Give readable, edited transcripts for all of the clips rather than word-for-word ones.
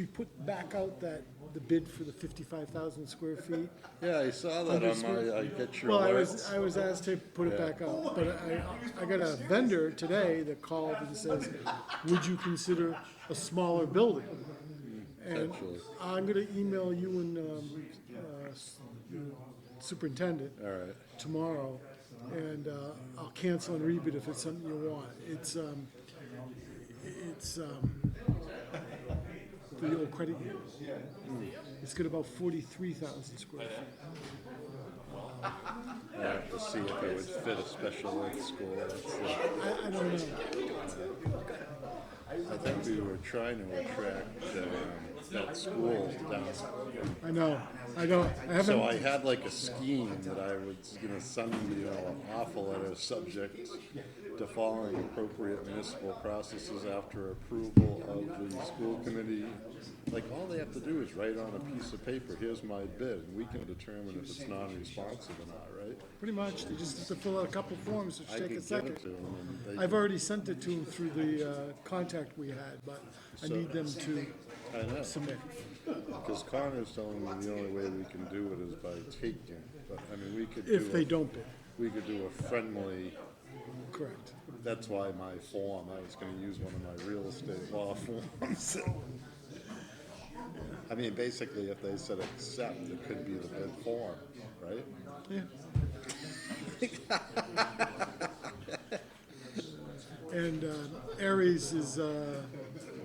we put back out the bid for the 55,000 square feet. Yeah, I saw that 100 on square- my, I get your Well, alerts. I was asked to put it Yeah. back out, but I got a vendor today that called and says, would you consider a smaller building? And Potentially. I'm gonna email you and, superintendent All right. tomorrow, and, I'll cancel and rebid if it's something you want. It's the old credit union. It's got about 43,000 square feet. I have to see if it would fit a special ed school. That's the, I don't know. I think we were trying to attract that school down. I know. I haven't. So I had like a scheme that I was going to send you an offer letter subject to following appropriate municipal processes after approval of the school committee. Like, all they have to do is write on a piece of paper, here's my bid, and we can determine if it's non-responsive or not, right? Pretty much. They just have to fill out a couple forms, which I take could a give second. it to them, and they I've already sent it to them through the contact we had, but I need them to I know, submit. because Connor's telling me the only way we can do it is by taking, but, I mean, we could If they do, don't bid, we could do a friendly, correct. that's why my form, I was gonna use one of my real estate law forms. I mean, basically, if they said accept, it could be the bid form, right? Yeah. And Aries is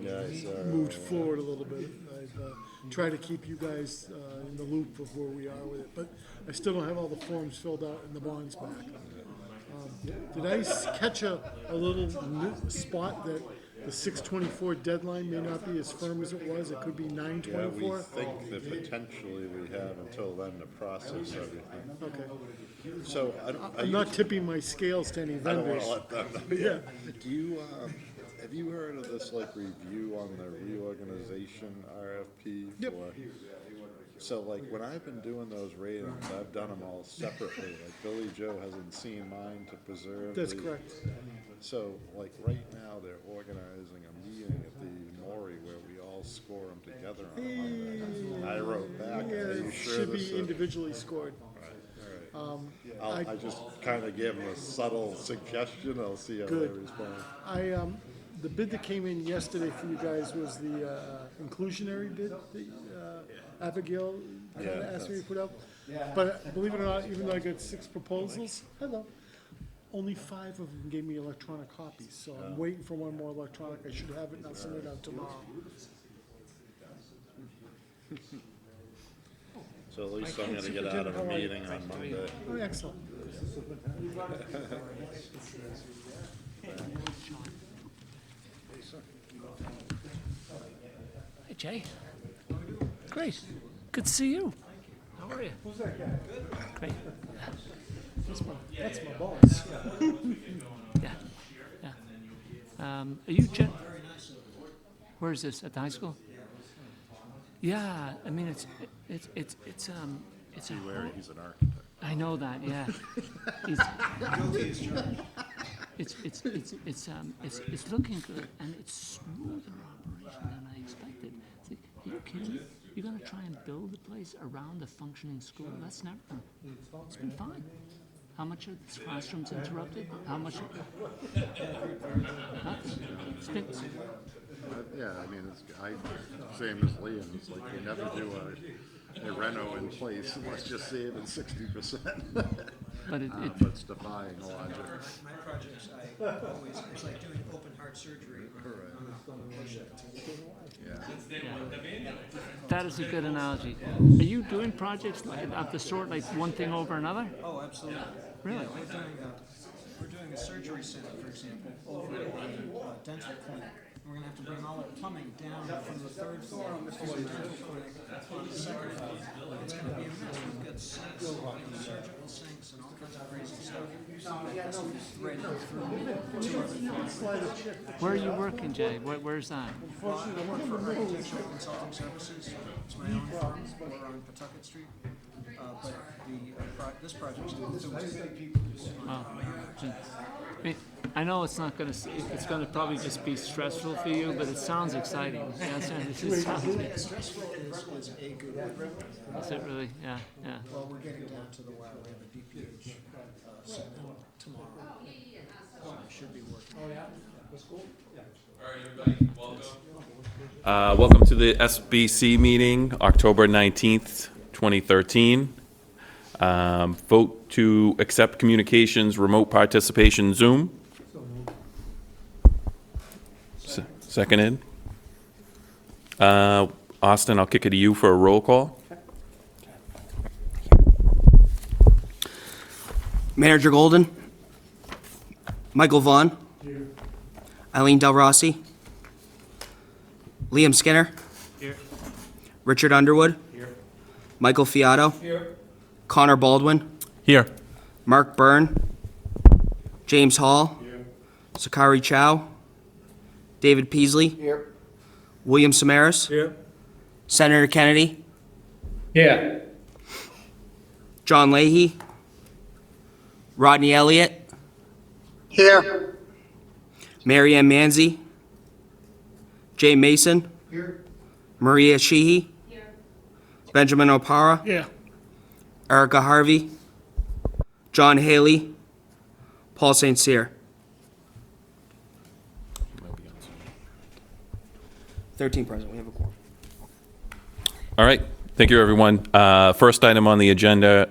Yeah, I saw, moved forward a little bit. I've tried to keep you guys in the loop of where we are with it, but I still don't have all the forms filled out and the bonds back. Did I catch a little spot that the 6/24 deadline may not be as firm as it was? It could be yeah, we 9/24? think that potentially we have until then to process everything. Okay. So, I'm not tipping my scales to any I don't wanna vendors. let them know. Yeah. Do you, have you heard of this, like, review on the reorganization RFP for? Yep. So, like, when I've been doing those ratings, I've done them all separately, like Billy Joe hasn't seen mine to preserve. That's the- correct. So, like, right now, they're organizing a meeting at the Maury where we all score them together on Monday. And I wrote back, Yeah, are you it sure should this be is? individually scored. All right. I just kind of gave them a subtle suggestion, I'll see how they Good. respond. The bid that came in yesterday for you guys was the inclusionary bid that Abigail kind of Yeah, asked me to put up. But believe it or not, even though I got 6 proposals, only 5 of them gave me electronic copies. So I'm waiting for one more electronic. I should have it and I'll send it out tomorrow. So at least I'm gonna get out of a meeting on Monday. Oh, excellent. Hey, Jay. Great. Good to see you. How are you? Who's that guy? Great. That's my boss. Yeah. Yeah. Are you Where is this? At the high school? Yeah. I mean, it's a Larry, he's an architect. I know that. Yeah. It's looking good, and it's smoother operation than I expected. It's like, are you kidding me? You're gonna try and build a place around a functioning school? That's never. It's been fine. How much are these classrooms interrupted? How much? Nothing. It's been. Yeah, I mean, same as Liam, it's like you never do a reno in place, let's just save it 60%. But it But it's defying logic. My projects, I always, it's like doing open heart surgery on a patient. that is a good analogy. Are you doing projects of the sort like one thing over another? Oh, absolutely. Really? Yeah, we're doing a surgery center, for example, over at the dental clinic. We're gonna have to bring all our plumbing down from the 3rd floor to the dental clinic on the 2nd floor. It's gonna be a mess. We've got sinks, surgical sinks and all kinds of crazy stuff. Right through 2 other floors. Where are you working, Jay? Where's that? Well, I work for Architectural Consulting Services. It's my own firm. We're on Pawtucket Street. But this project's in Thursday. Oh, I know it's not gonna, it's gonna probably just be stressful for you, but it sounds exciting. It just sounds, Stressful is a good word. is it really? Yeah, yeah. Well, we're getting down to the wire. We have a DPH summit tomorrow. So I should be working. Welcome to the SBC meeting, October 19th, 2013. Vote to accept communications, remote participation, Zoom. Seconded. Austin, I'll kick it to you for a roll call. Manager Golden. Michael Vaughn. Eileen Del Rossi. Liam Skinner. Richard Underwood. Michael Fiato. Connor Baldwin. Here. Mark Byrne. James Hall. Sakari Chow. David Peasley. William Samaras. Senator Kennedy. Yeah. John Leahy. Rodney Elliott. Here. Mary Ann Manzi. Jay Mason. Maria Sheehy. Benjamin Opara. Yeah. Erica Harvey. John Haley. Paul St. Cyr. 13 present. We have a quorum. All right. Thank you, everyone. First item on the agenda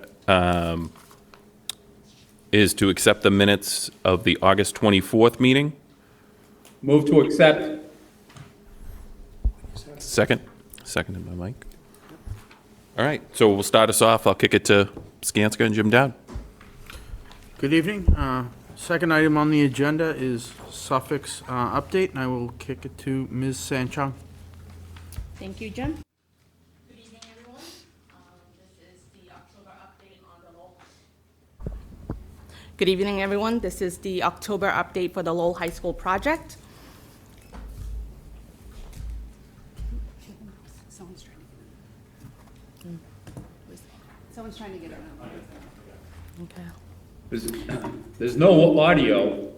is to accept the minutes of the August 24th meeting. Move to accept. Second. Seconded by Mike. All right. So we'll start us off. I'll kick it to Skanska and Jim Dowd. Good evening. Second item on the agenda is Suffolk's update, and I will kick it to Ms. Sanchong. Thank you, Jim. Good evening, everyone. This is the October update on the Lowell. Good evening, everyone. This is the October update for the Lowell High School project. Someone's trying to get around. Okay. There's no audio.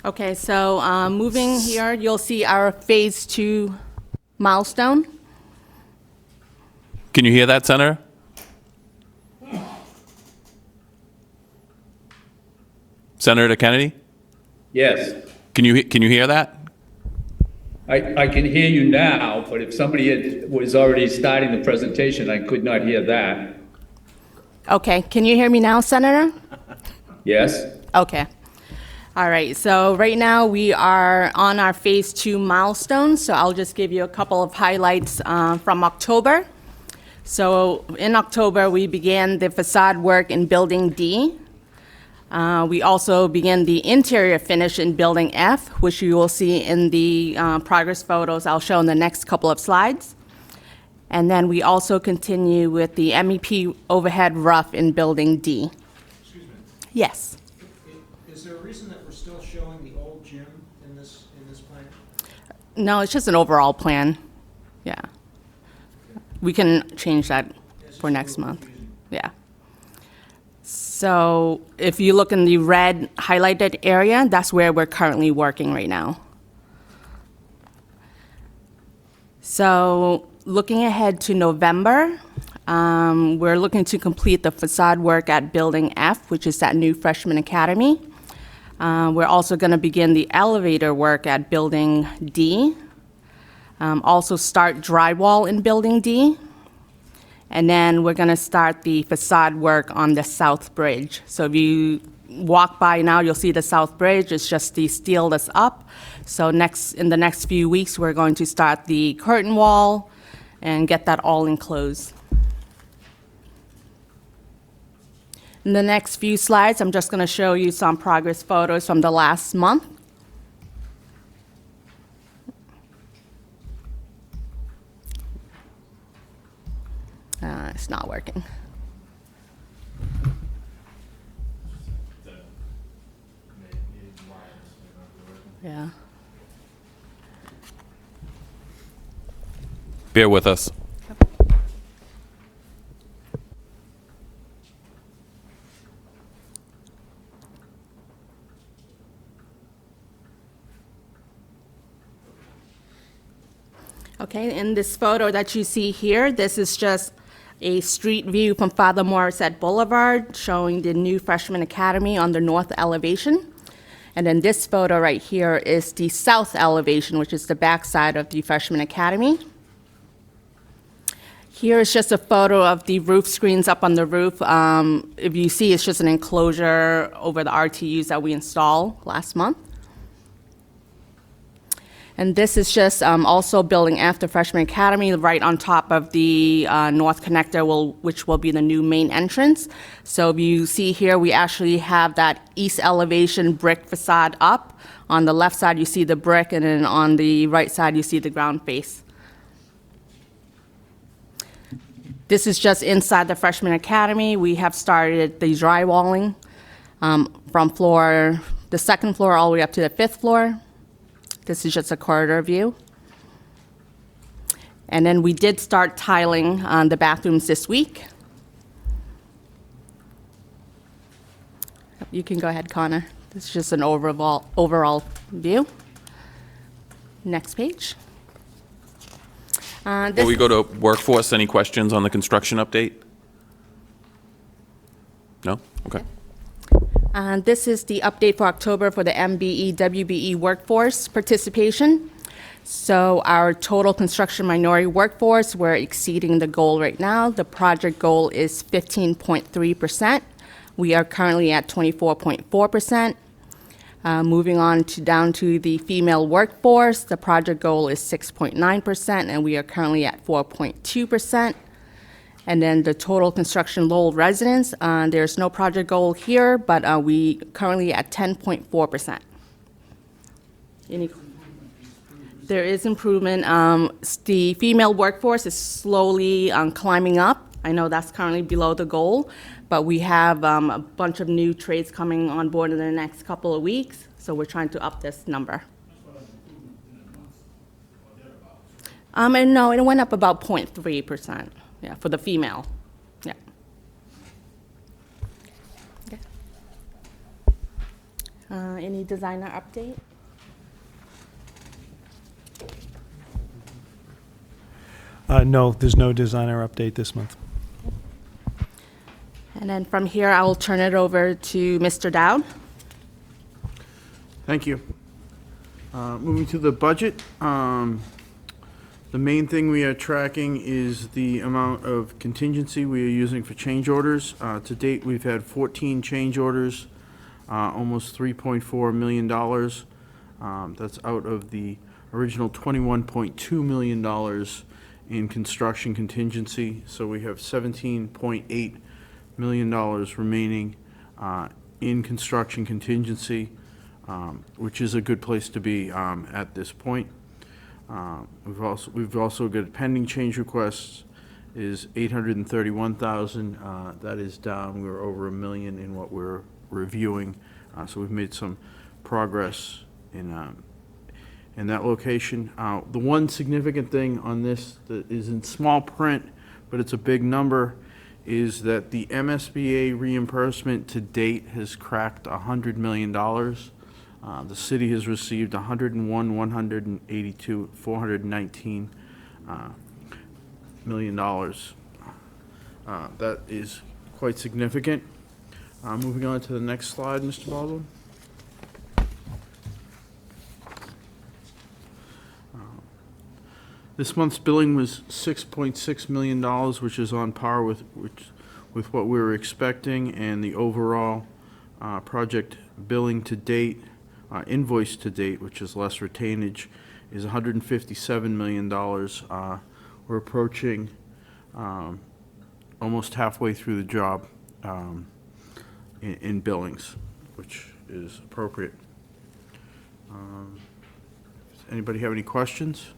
Okay, so moving here, you'll see our Phase 2 milestone. Can you hear that, Senator? Senator Kennedy? Yes. Can you hear that? I can hear you now, but if somebody was already starting the presentation, I could not hear that. Okay, can you hear me now, Senator? Yes? Okay. All right, so right now we are on our Phase 2 milestone, so I'll just give you a couple of highlights from October. So in October, we began the facade work in Building D. We also began the interior finish in Building F, which you will see in the progress photos I'll show in the next couple of slides. And then we also continue with the MEP overhead roof in Building D. Excuse me. Yes. Is there a reason that we're still showing the old gym in this plan? No, it's just an overall plan. Yeah. We can change that for next month. Yeah. So if you look in the red highlighted area, that's where we're currently working right now. So looking ahead to November, we're looking to complete the facade work at Building F, which is that new freshman academy. We're also going to begin the elevator work at Building D. Also start drywall in Building D. And then we're going to start the facade work on the South Bridge. So if you walk by now, you'll see the South Bridge. It's just the steel that's up. So in the next few weeks, we're going to start the curtain wall and get that all enclosed. In the next few slides, I'm just going to show you some progress photos from the last month. It's not working. Yeah. Bear with us. Okay, in this photo that you see here, this is just a street view from Father Morissette Boulevard showing the new Freshman Academy on the north elevation. And then this photo right here is the south elevation, which is the backside of the Freshman Academy. Here is just a photo of the roof screens up on the roof. If you see, it's just an enclosure over the RTUs that we installed last month. And this is just also building after Freshman Academy, right on top of the North Connector, which will be the new main entrance. So if you see here, we actually have that east elevation brick facade up. On the left side, you see the brick, and then on the right side, you see the ground face. This is just inside the Freshman Academy. We have started the drywalling from the second floor all the way up to the 5th floor. This is just a corridor view. And then we did start tiling on the bathrooms this week. You can go ahead, Connor. This is just an overall view. Next page. Before we go to workforce, any questions on the construction update? No? Okay. This is the update for October for the MBE, WBE workforce participation. So our total construction minority workforce, we're exceeding the goal right now. The project goal is 15.3%. We are currently at 24.4%. Moving on down to the female workforce, the project goal is 6.9%, and we are currently at 4.2%. And then the total construction Lowell residents, there's no project goal here, but we currently at 10.4%. There is improvement. The female workforce is slowly climbing up. I know that's currently below the goal, but we have a bunch of new trades coming on board in the next couple of weeks, so we're trying to up this number. And no, it went up about 0.3%. Yeah, for the female. Yeah. Okay. Any designer update? No, there's no designer update this month. And then from here, I will turn it over to Mr. Dowd. Thank you. Moving to the budget. The main thing we are tracking is the amount of contingency we are using for change orders. To date, we've had 14 change orders, almost $3.4 million. That's out of the original $21.2 million in construction contingency. So we have $17.8 million remaining in construction contingency, which is a good place to be at this point. We've also got pending change requests is 831,000. That is down. We're over $1 million in what we're reviewing. So we've made some progress in that location. The one significant thing on this that is in small print, but it's a big number, is that the MSBA reimbursement to date has cracked $100 million. The city has received 101, 182, $419 million. That is quite significant. Moving on to the next slide, Mr. Baldwin. This month's billing was $6.6 million, which is on par with what we were expecting, and the overall project billing to date, invoice to date, which is less retainage, is $157 million. We're approaching almost halfway through the job in billings, which is appropriate. Does anybody have any questions?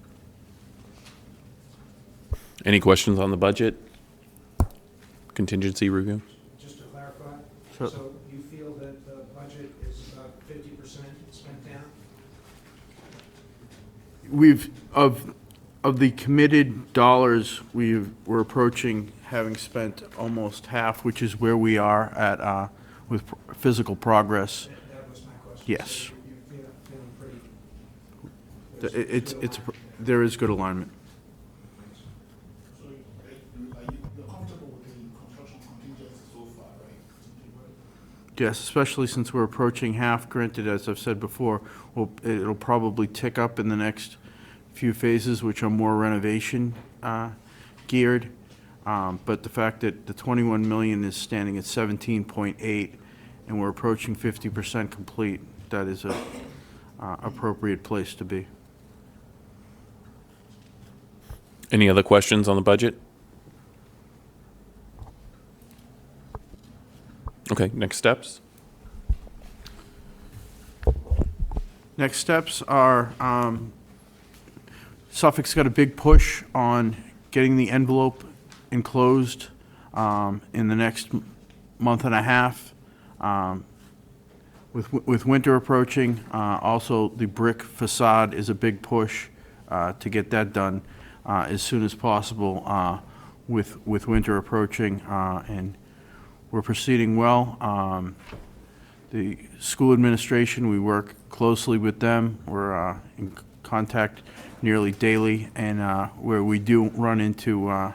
Any questions on the budget? Contingency review? Just to clarify, Sure. so you feel that the budget is about 50% spent down? We've, of the committed dollars, we're approaching having spent almost half, which is where we are at with physical progress. That was my question. Yes. So you're feeling pretty... There is good alignment. Yes, especially since we're approaching half. Granted, as I've said before, it'll probably tick up in the next few phases, which are more renovation geared. But the fact that the 21 million is standing at 17.8 and we're approaching 50% complete, that is a appropriate place to be. Any other questions on the budget? Okay, next steps? Next steps are, Suffolk's got a big push on getting the envelope enclosed in the next month and a half. With winter approaching, also the brick facade is a big push to get that done as soon as possible with winter approaching, and we're proceeding well. The school administration, we work closely with them. We're in contact nearly daily, and where we do run into, we're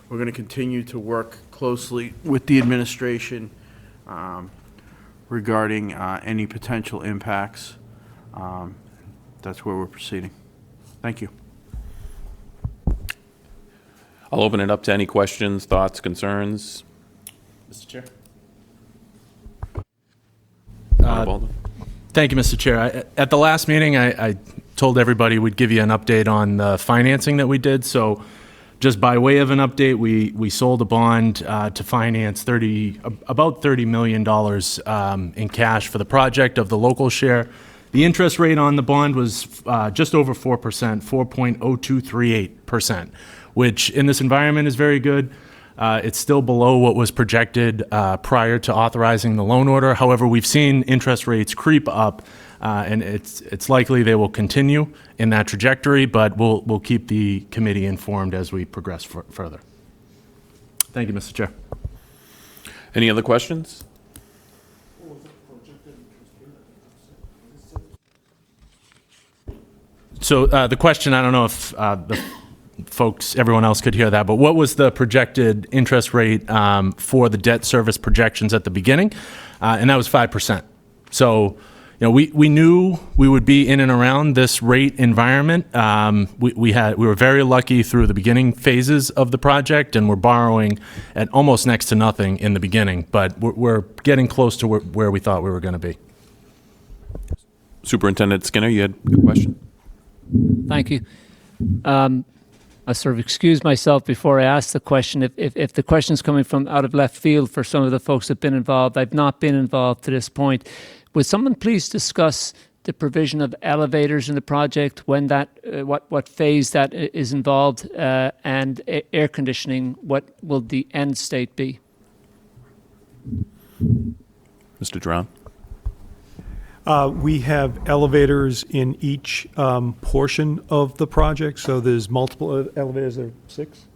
going to continue to work closely with the administration regarding any potential impacts. That's where we're proceeding. Thank you. I'll open it up to any questions, thoughts, concerns. Mr. Chair. Baldwin. Thank you, Mr. Chair. At the last meeting, I told everybody we'd give you an update on the financing that we did. So just by way of an update, we sold a bond to finance about $30 million in cash for the project of the local share. The interest rate on the bond was just over 4%, 4.0238%, which in this environment is very good. It's still below what was projected prior to authorizing the loan order. However, we've seen interest rates creep up, and it's likely they will continue in that trajectory, but we'll keep the committee informed as we progress further. Thank you, Mr. Chair. Any other questions? So the question, I don't know if the folks, everyone else could hear that, but what was the projected interest rate for the debt service projections at the beginning? And that was 5%. So, you know, we knew we would be in and around this rate environment. We were very lucky through the beginning phases of the project, and we're borrowing at almost next to nothing in the beginning, but we're getting close to where we thought we were going to be. Superintendent Skinner, you had a question? Thank you. I sort of excuse myself before I ask the question. If the question's coming from out of left field for some of the folks that have been involved, I've not been involved to this point. Would someone please discuss the provision of elevators in the project, when that, what phase that is involved, and air conditioning? What will the end state be? Mr. Drown? We have elevators in each portion of the project, so there's multiple elevators. There are 6?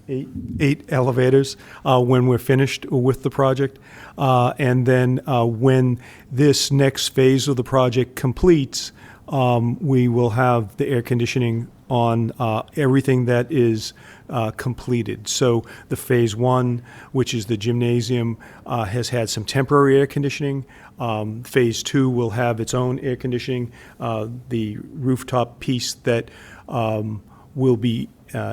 8 elevators when we're finished with the project. And then when this next phase of the project completes, we will have the air conditioning on everything that is completed. So the phase 1, which is the gymnasium, has had some temporary air conditioning. Phase 2 will have its own air conditioning. The rooftop piece that will be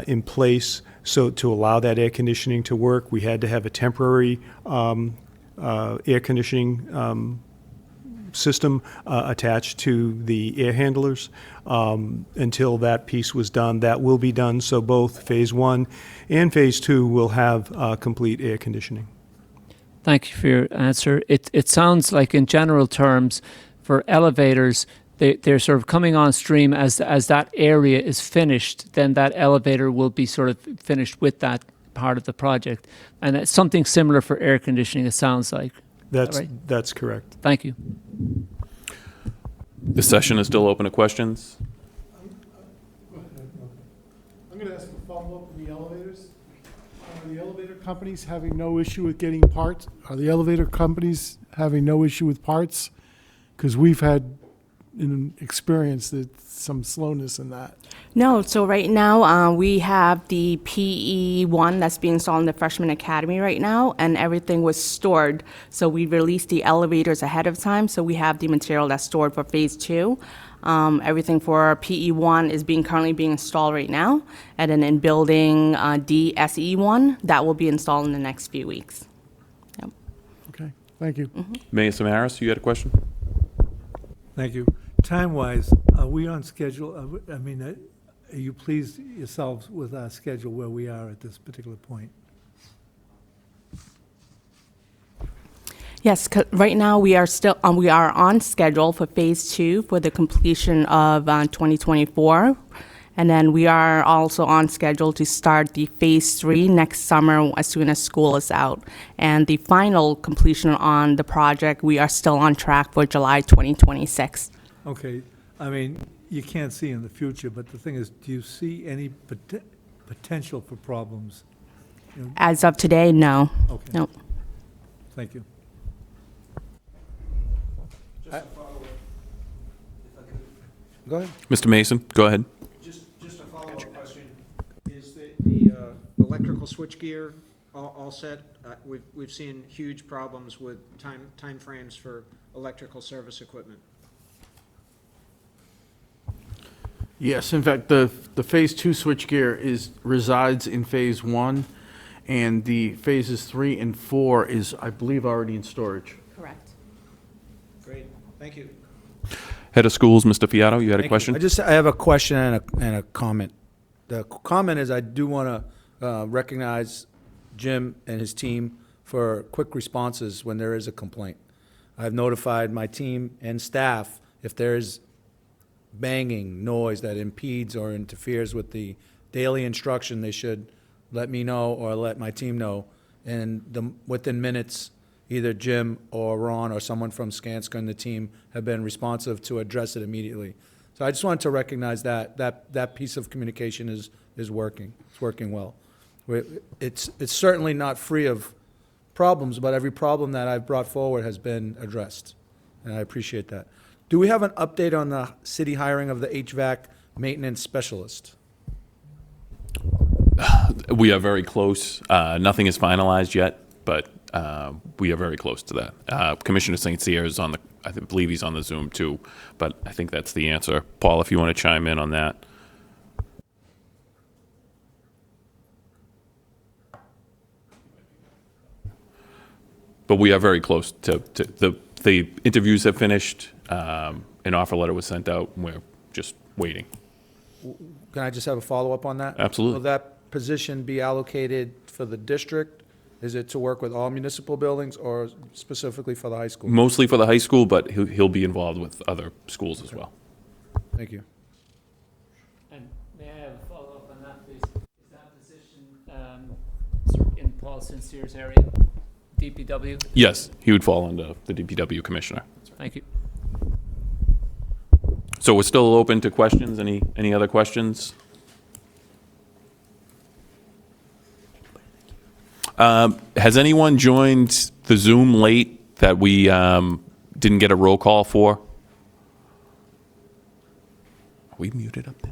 in place, so to allow that air conditioning to work, we had to have a temporary air conditioning system attached to the air handlers. Until that piece was done, that will be done. So both phase 1 and phase 2 will have complete air conditioning. Thank you for your answer. It sounds like, in general terms, for elevators, they're sort of coming on stream as that area is finished. Then that elevator will be sort of finished with that part of the project, and it's something similar for air conditioning. It sounds like. That's correct. Thank you. The session is still open to questions. I'm going to ask a follow-up on the elevators. Are the elevator companies having no issue with getting parts? Are the elevator companies having no issue with parts? Because we've had an experience that some slowness in that. No, so right now, we have the PE1 that's being installed in the Freshman Academy right now, and everything was stored. So we released the elevators ahead of time, so we have the material that's stored for Phase 2. Everything for PE1 is currently being installed right now, and then in Building D, SE1, that will be installed in the next few weeks. Yep. Okay, thank you. Mayor Samaras, you had a question? Thank you. Time-wise, are we on schedule? I mean, are you pleased yourselves with our schedule where we are at this particular point? Yes, right now we are still we are on schedule for Phase 2 for the completion of 2024, and then we are also on schedule to start the Phase 3 next summer as soon as school is out. And the final completion on the project, we are still on track for July 2026. Okay, I mean, you can't see in the future, but the thing is, do you see any potential for problems? As of today, no. Okay. Nope. Thank you. Go ahead. Mr. Mason, go ahead. Just a follow-up question. Is the electrical switchgear all set? We've seen huge problems with timeframes for electrical service equipment. Yes, in fact, the Phase 2 switchgear resides in Phase 1, and the Phases 3 and 4 is, I believe, already in storage. Correct. Great, thank you. Head of Schools, Mr. Fiato, you had a question? I have a question and a comment. The comment is I do want to recognize Jim and his team for quick responses when there is a complaint. I've notified my team and staff if there is banging noise that impedes or interferes with the daily instruction, they should let me know or let my team know. And within minutes, either Jim or Ron or someone from Skanska and the team have been responsive to address it immediately. So I just wanted to recognize that piece of communication is working. It's working well. It's certainly not free of problems, but every problem that I've brought forward has been addressed, and I appreciate that. Do we have an update on the city hiring of the HVAC maintenance specialist? We are very close. Nothing is finalized yet, but we are very close to that. Commissioner St. Cyr is on I believe he's on the Zoom too, but I think that's the answer. Paul, if you want to chime in on that. But we are very close to the interviews have finished. An offer letter was sent out, and we're just waiting. Can I just have a follow-up on that? Absolutely. Will that position be allocated for the district? Is it to work with all municipal buildings or specifically for the high school? Mostly for the high school, but he'll be involved with other schools as well. Thank you. And may I have a follow-up on that, please? Is that position in Paul St. Cyr's area, DPW? Yes, he would fall under the DPW commissioner. Thank you. So we're still open to questions. Any other questions? Has anyone joined the Zoom late that we didn't get a roll call for? Are we muted up there?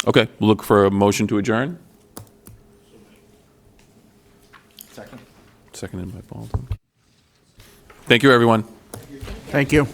Okay, we'll look for a motion to adjourn. Second. Seconded by Baldwin. Thank you, everyone. Thank you.